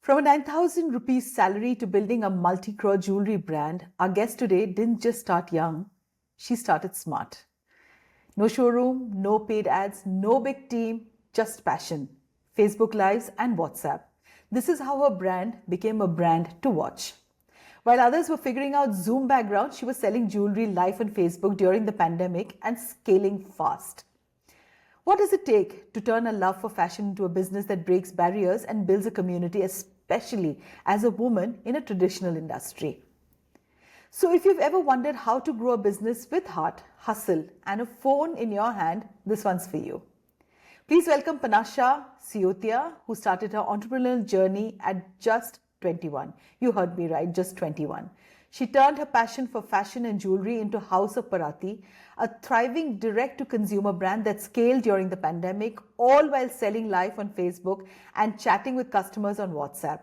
From a 9,000 rupees salary to building a multi crore jewelry brand, our guest today didn't just start young, she started smart. No showroom, no paid ads, no big team, just passion, Facebook Lives, and WhatsApp. This is how her brand became a brand to watch. While others were figuring out Zoom background, she was selling jewelry live on Facebook during the pandemic and scaling fast. What does it take to turn a love for fashion into a business that breaks barriers and builds a community, especially as a woman in a traditional industry? So, if you've ever wondered how to grow a business with heart, hustle, and a phone in your hand, this one's for you. Please welcome Panasha Siotia, who started her entrepreneurial journey at just 21. You heard me right, just 21. She turned her passion for fashion and jewelry into House of Parati, a thriving direct to consumer brand that scaled during the pandemic, all while selling live on Facebook and chatting with customers on WhatsApp.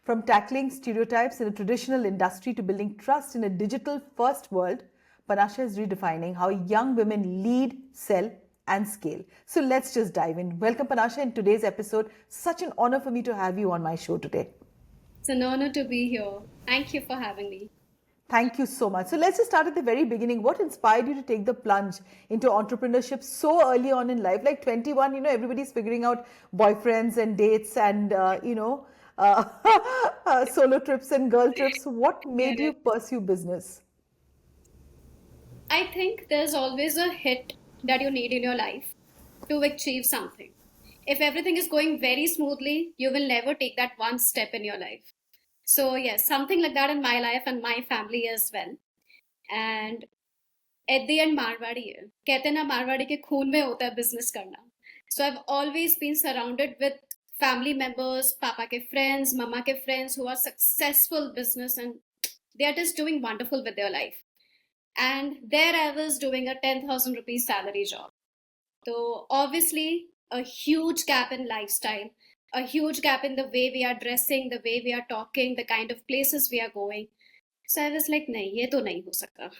From tackling stereotypes in a traditional industry to building trust in a digital first world, Panasha is redefining how young women lead, sell, and scale. So let's just dive in. Welcome, Panasha, in today's episode. Such an honor for me to have you on my show today. It's an honor to be here. Thank you for having me. Thank you so much. So let's just start at the very beginning. What inspired you to take the plunge into entrepreneurship so early on in life? Like 21, everybody's figuring out boyfriends and dates and, uh, solo trips and girl trips. What made you Correct. pursue business? I think there's always a hit that you need in your life to achieve something. If everything is going very smoothly, you will never take that one step in your life. So, yes, something like that in my life and my family as well. And at the end, Marwari है कहते हैं ना मारवाड़ी के खून में होता है business करना. So I've always been surrounded with family members, papa ke friends, mama ke friends who are successful business and they are just doing wonderful with their life. And there I was doing a 10,000 rupees salary job. So obviously a huge gap in lifestyle, a huge gap in the way we are dressing, the way we are talking, the kind of places we are going. So I was like, nahi, ye to nahi ho sakta.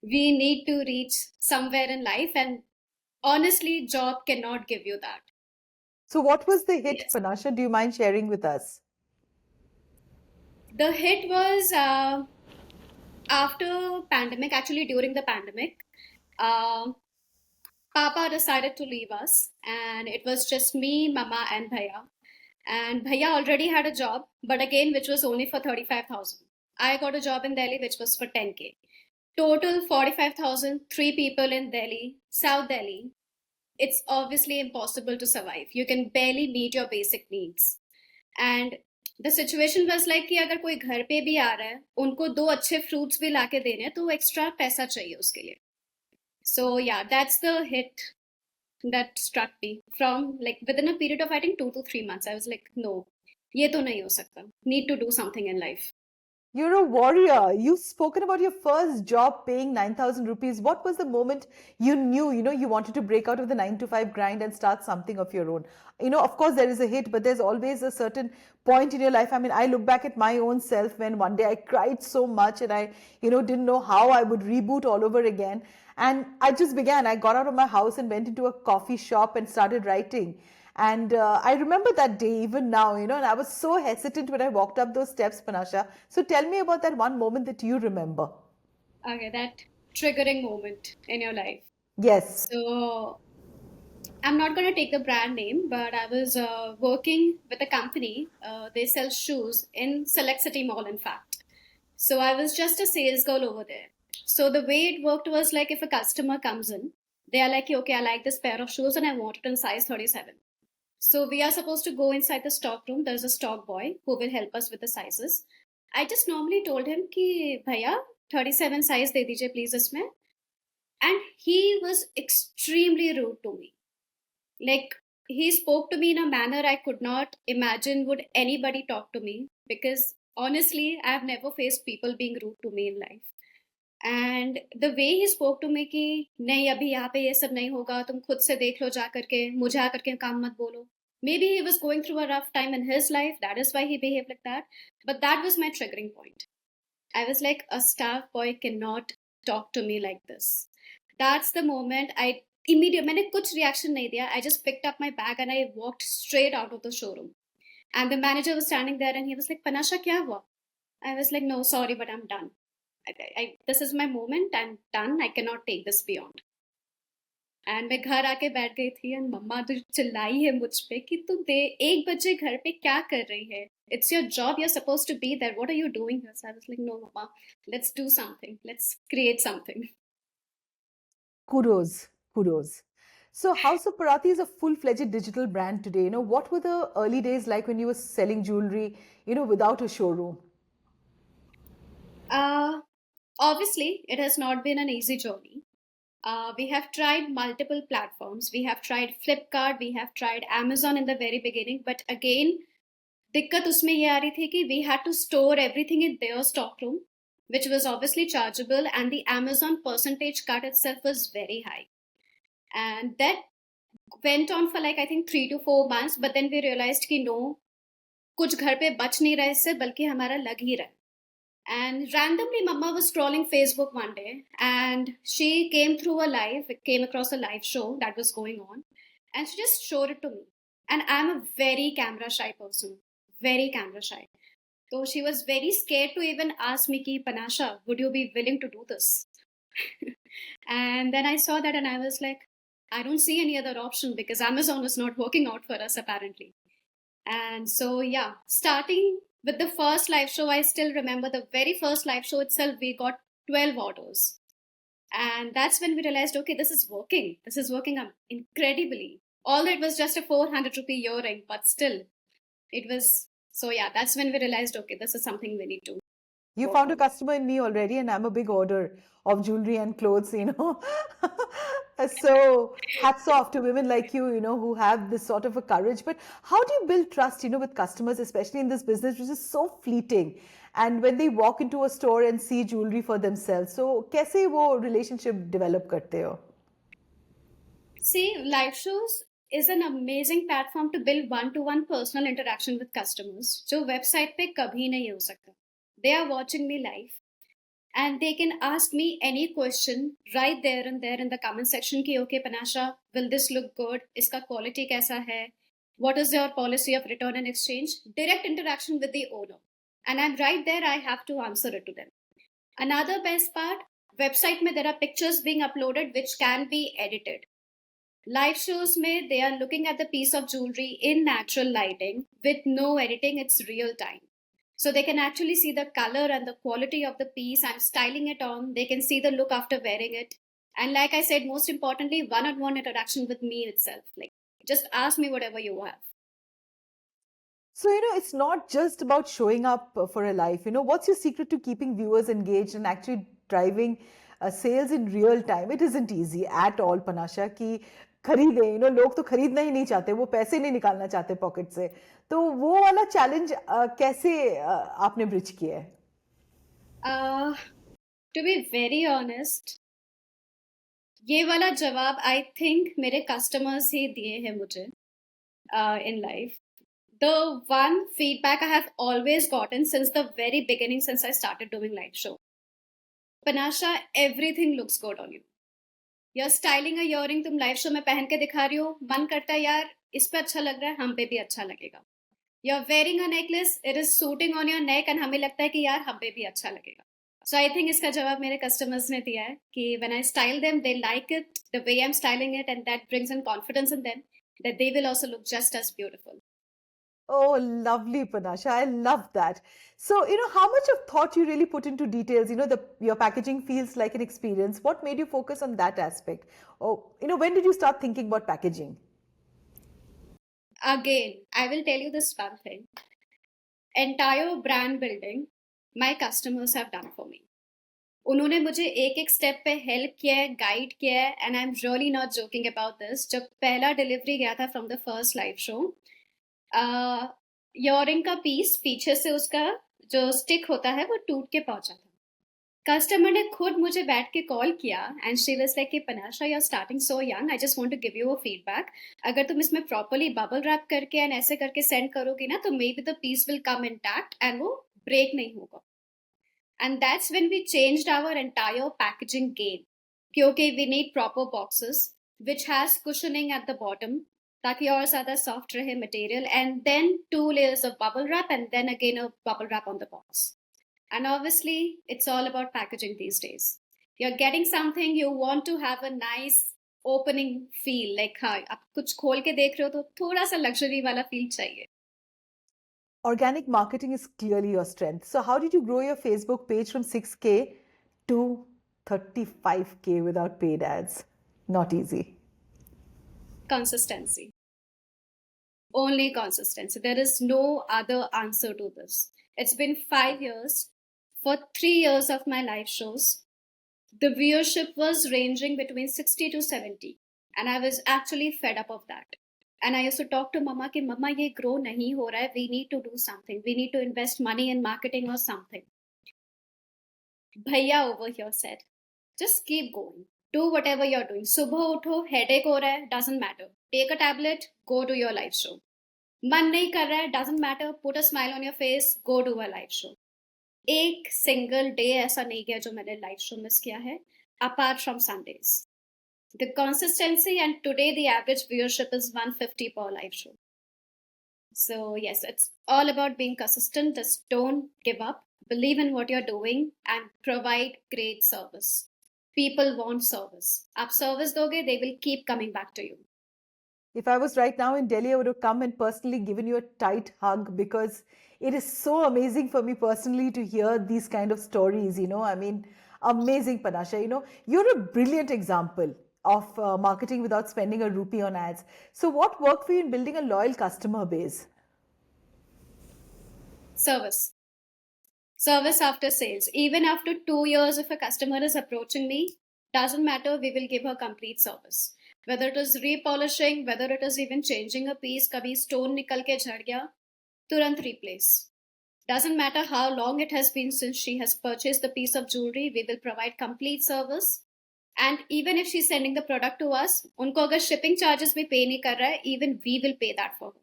We need to reach somewhere in life, and honestly, job cannot give you that. So, what was the hit, Yes. Panasha? Do you mind sharing with us? The hit was after pandemic, actually during the pandemic. Um Papa decided to leave us, and it was just me, Mama, and Bhaiya. And Bhaiya already had a job, but again, which was only for 35,000. I got a job in Delhi, which was for 10K. Total 45,000, three people in Delhi, South Delhi. It's obviously impossible to survive. You can barely meet your basic needs. And the situation was like कि अगर कोई घर पे भी आ रहा है उनको दो अच्छे फ्रूट्स भी लाके देने हैं तो वो एक्स्ट्रा पैसा चाहिए उसके लिए. So yeah, that's the hit that struck me from like within a period of I think 2 to 3 months. I was like, no, ये तो नहीं हो सकता. Need to do something in life. You're a warrior. You've spoken about your first job paying 9,000 rupees. What was the moment you knew, you wanted to break out of the 9 to 5 grind and start something of your own? Of course, there is a hit, but there's always a certain point in your life. I mean, I look back at my own self when one day I cried so much and I, didn't know how I would reboot all over again. And I just began. I got out of my house and went into a coffee shop and started writing. And I remember that day even now, and I was so hesitant when I walked up those steps, Panasha. So tell me about that one moment that you remember. Okay, that triggering moment in your life. Yes. So I'm not going to take the brand name, but I was working with a company. They sell shoes in Select City Mall, in fact. So I was just a sales girl over there. So the way it worked was like if a customer comes in, they are like, okay, I like this pair of shoes and I want it in size 37. So we are supposed to go inside the stock room. There's a stock boy who will help us with the sizes. I just normally told him कि भैया 37 size दे दीजिए please इसमें. And he was extremely rude to me. Like he spoke to me in a manner I could not imagine would anybody talk to me, because honestly I've never faced people being rude to me in life. And the way he spoke to me कि नहीं अभी यहाँ पे ये सब नहीं होगा, तुम खुद से देख लो जा करके, मुझे आ करके काम मत बोलो. Maybe he was going through a rough time in his life, that is why he behaved like that. But that was my triggering point. I was like, a staff boy cannot talk to me like this. That's the moment I immediately मैंने कुछ reaction नहीं दिया. I just picked up my bag and I walked straight out of the showroom. And the manager was standing there and he was like, Panasha, kya hua? I was like, no, sorry, but I'm done. This is my moment. I'm done. I cannot take this beyond. And मैं घर आके बैठ गई थी and मम्मा तो चिल्लाई है मुझ पे कि तू दे 1 बजे घर पे क्या कर रही है. It's your job. You're supposed to be there. What are you doing here? So I was like, no, mama, let's do something. Let's create something. Kudos, kudos. So House of Parathi is a full-fledged digital brand today. What were the early days like when you were selling jewelry, without a showroom? Obviously, it has not been an easy journey. We have tried multiple platforms. We have tried Flipkart. We have tried Amazon in the very beginning. But again, दिक्कत उसमें ये आ रही थी कि we had to store everything in their stockroom, which was obviously chargeable, and the Amazon percentage cut itself was very high. And that went on for like I think 3 to 4 months. But then we realized कि no, कुछ घर पे बच नहीं रहा इससे बल्कि हमारा लग ही रहा है. And randomly, Mama was scrolling Facebook one day and she came across a live show that was going on, and she just showed it to me. And I'm a very camera shy person, very camera shy. So she was very scared to even ask me, ki, Panasha, would you be willing to do this? And then I saw that and I was like, I don't see any other option because Amazon is not working out for us apparently. And so, yeah, starting with the first live show, I still remember the very first live show itself, we got 12 orders. And that's when we realized, okay, this is working. This is working incredibly. Although it was just a 400 rupee earring, but still, it was. So, yeah, that's when we realized, okay, this is something we need to. You found a customer in me already, and I'm a big order of jewelry and clothes. So hats off to women like you, who have this sort of a courage. But how do you build trust, with customers, especially in this business, which is so fleeting? And when they walk into a store and see jewelry for themselves, so कैसे वो relationship develop करते हो? See, live shows is an amazing platform to build one-to-one personal interaction with customers, जो website पे कभी नहीं हो सकता. They are watching me live. And they can ask me any question right there and there in the comment section ki, okay, Panasha, will this look good? Iska quality kaisa hai? What is your policy of return and exchange? Direct interaction with the owner. And I'm right there, I have to answer it to them. Another best part, website mein there are pictures being uploaded which can be edited. Live shows mein they are looking at the piece of jewelry in natural lighting with no editing, it's real time. So they can actually see the color and the quality of the piece. I'm styling it on. They can see the look after wearing it. And like I said, most importantly, one-on-one interaction with me itself. Like, just ask me whatever you have. So, it's not just about showing up for a life. What's your secret to keeping viewers engaged and actually driving sales in real time? It isn't easy at all, Panasha, कि खरीदें. लोग तो खरीदना ही नहीं चाहते, वो पैसे नहीं निकालना चाहते पॉकेट से. तो वो वाला चैलेंज कैसे आपने ब्रिज किया है? To be very honest, ये वाला जवाब I think मेरे customers ही दिए हैं मुझे in life. The one feedback I have always gotten since the very beginning, since I started doing live show. Panasha, everything looks good on you. You're styling a earring, तुम live show में पहन के दिखा रही हो, मन करता है यार इस पे अच्छा लग रहा है, हम पे भी अच्छा लगेगा. You're wearing a necklace, it is suiting on your neck, and हमें लगता है कि यार हम पे भी अच्छा लगेगा. So I think इसका जवाब मेरे customers ने दिया है कि when I style them, they like it the way I'm styling it, and that brings in confidence in them that they will also look just as beautiful. Oh, lovely, Panasha. I love that. So, how much of thought you really put into details? Your packaging feels like an experience. What made you focus on that aspect? Oh, when did you start thinking about packaging? Again, I will tell you this one thing. Entire brand building, my customers have done for me. उन्होंने मुझे एक एक step पे help किया है, guide किया है, and I am really not joking about this. जब पहला डिलीवरी गया था from the first live show, earring का पीस पीछे से उसका जो स्टिक होता है वो टूट के पहुंचा था. कस्टमर ने खुद मुझे बैठ के कॉल किया एंड शी वाज लाइक कि पनाशा, you are starting so young, I just want to give you a feedback. अगर तुम इसमें प्रॉपर्ली बबल रैप करके एंड ऐसे करके सेंड करोगी ना तो maybe the piece will come intact and वो ब्रेक नहीं होगा. And that's when we changed our entire packaging game. Okay, we need proper boxes which has cushioning at the bottom ताकि और ज़्यादा सॉफ्ट रहे material, and then 2 layers of bubble wrap and then again a bubble wrap on the box. And obviously, it's all about packaging these days. You're getting something, you want to have a nice opening feel, like हाँ आप कुछ खोल के देख रहे हो तो थोड़ा सा luxury वाला feel चाहिए. Organic marketing is clearly your strength. So, how did you grow your Facebook page from 6K to 35K without paid ads? Not easy. Consistency. Only consistency. There is no other answer to this. It's been 5 years. For 3 years of my live shows, the viewership was ranging between 60 to 70. And I was actually fed up of that. And I used to talk to Mama कि Mama ये grow नहीं हो रहा है. We need to do something. We need to invest money in marketing or something. Bhaiya over here said, just keep going. Do whatever you're doing. सुबह उठो, headache हो रहा है, doesn't matter. Take a tablet, go to your live show. मन नहीं कर रहा है, doesn't matter. Put a smile on your face, go to a live show. एक single day ऐसा नहीं गया जो मैंने live show miss किया है, apart from Sundays. The consistency, and today the average viewership is 150 per live show. So yes, it's all about being consistent. Just don't give up. Believe in what you're doing and provide great service. People want service. आप service दोगे, they will keep coming back to you. If I was right now in Delhi, I would have come and personally given you a tight hug because it is so amazing for me personally to hear these kind of stories. I mean, amazing, Panasha. You're a brilliant example of marketing without spending a rupee on ads. So, what worked for you in building a loyal customer base? Service. Service after sales. Even after 2 years, if a customer is approaching me, doesn't matter, we will give her complete service. Whether it is repolishing, whether it is even changing a piece, kabhi stone nikal ke jhad gaya, turant replace. Doesn't matter how long it has been since she has purchased the piece of jewelry, we will provide complete service. And even if she's sending the product to us, unko agar shipping charges bhi pay nahi kar raha hai, even we will pay that for her.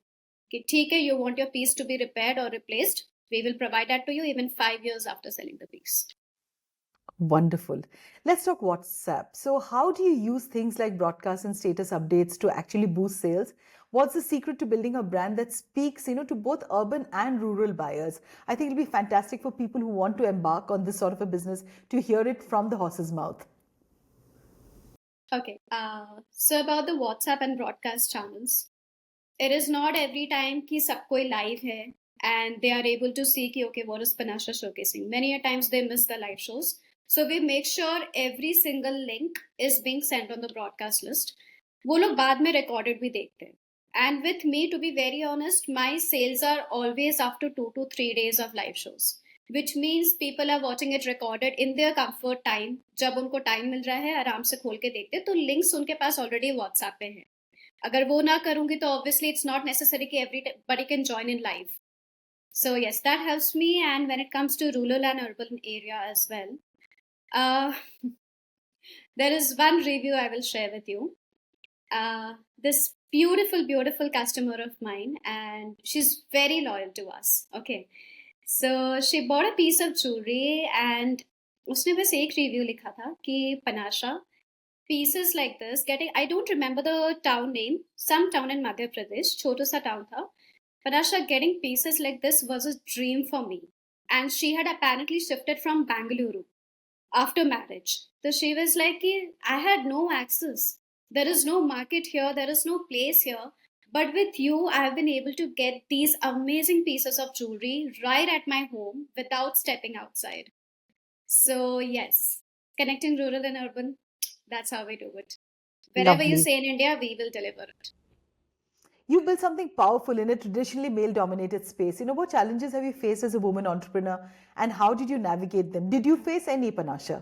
Ki theek hai, you want your piece to be repaired or replaced, we will provide that to you even 5 years after selling the piece. Wonderful. Let's talk WhatsApp. So, how do you use things like broadcast and status updates to actually boost sales? What's the secret to building a brand that speaks, to both urban and rural buyers? I think it'll be fantastic for people who want to embark on this sort of a business to hear it from the horse's mouth. Okay. So about the WhatsApp and broadcast channels, it is not every time कि सब कोई live है and they are able to see कि okay, what is Panasha showcasing. Many a times they miss the live shows. So we make sure every single link is being sent on the broadcast list. वो लोग बाद में recorded भी देखते हैं. And with me, to be very honest, my sales are always after 2 to 3 days of live shows, which means people are watching it recorded in their comfort time. जब उनको time मिल रहा है आराम से खोल के देखते हैं, तो links उनके पास already WhatsApp पे हैं. अगर वो ना करूँगी तो obviously it's not necessary कि everybody can join in live. So yes, that helps me. And when it comes to rural and urban area as well, there is one review I will share with you. This beautiful customer of mine, and she's very loyal to us. Okay, so she bought a piece of jewelry and उसने बस एक review लिखा था कि Panasha, pieces like this getting, I don't remember the town name, some town in Madhya Pradesh, छोटा सा town था. Panasha, getting pieces like this was a dream for me. And she had apparently shifted from Bangalore after marriage. So she was like, I had no access. There is no market here, there is no place here. But with you, I have been able to get these amazing pieces of jewelry right at my home without stepping outside. So, yes, connecting rural and urban, that's how we do it. Wherever you Lovely. say in India, we will deliver it. You built something powerful in a traditionally male dominated space. What challenges have you faced as a woman entrepreneur and how did you navigate them? Did you face any, Panasha?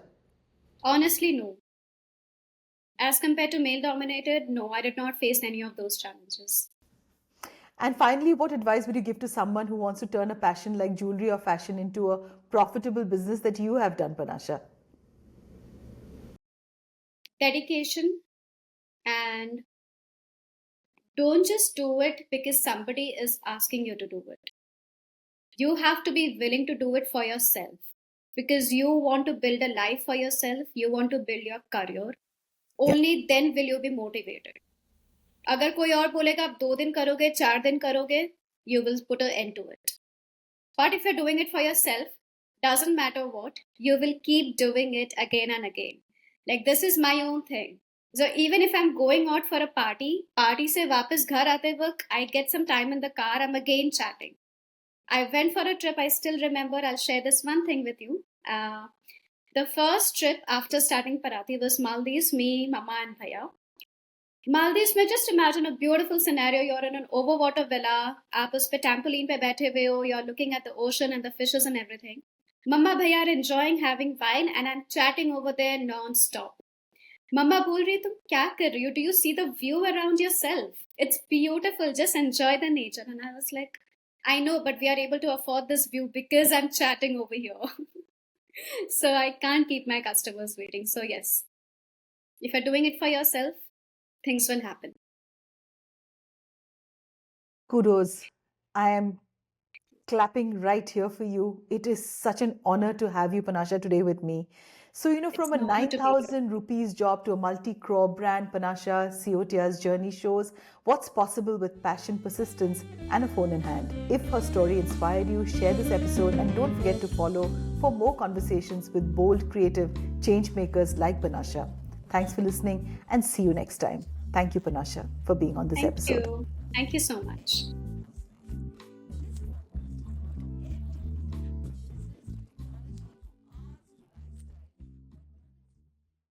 Honestly, no. As compared to male dominated, no, I did not face any of those challenges. And finally, what advice would you give to someone who wants to turn a passion like jewelry or fashion into a profitable business that you have done, Panasha? Dedication, and don't just do it because somebody is asking you to do it. You have to be willing to do it for yourself because you want to build a life for yourself, you want to build your career. Only then will you be motivated. अगर कोई और बोलेगा आप 2 दिन करोगे, 4 दिन करोगे, you will put an end to it. But if you're doing it for yourself, doesn't matter what, you will keep doing it again and again. Like this is my own thing. So even if I'm going out for a party से वापस घर आते वक्त, I get some time in the car, I'm again chatting. I went for a trip, I still remember, I'll share this one thing with you. The first trip after starting Parati was Maldives, me, Mama and Bhaiya. Maldives में just imagine a beautiful scenario you are in an over water villa आप उस पे trampoline पे बैठे हुए हो you are looking at the ocean and the fishes and everything मम्मा भैया are enjoying having wine and I am chatting over there non stop मम्मा बोल रही तुम क्या कर रही हो do you see the view around yourself it's beautiful just enjoy the nature and I was like I know, but we are able to afford this view because I'm chatting over here. So I can't keep my customers waiting. So, yes, if you're doing it for yourself, things will happen. Kudos. I am clapping right here for you. It is such an honor to have you, Panasha, today with me. So, from a It's an honor to be here. 9,000 rupees job to a multi-crore brand, Panasha Siotia's journey shows what's possible with passion, persistence, and a phone in hand. If her story inspired you, share this episode and don't forget to follow for more conversations with bold, creative change makers like Panasha. Thanks for listening and see you next time. Thank you, Panasha, for being on this episode. Thank you. Thank you so much.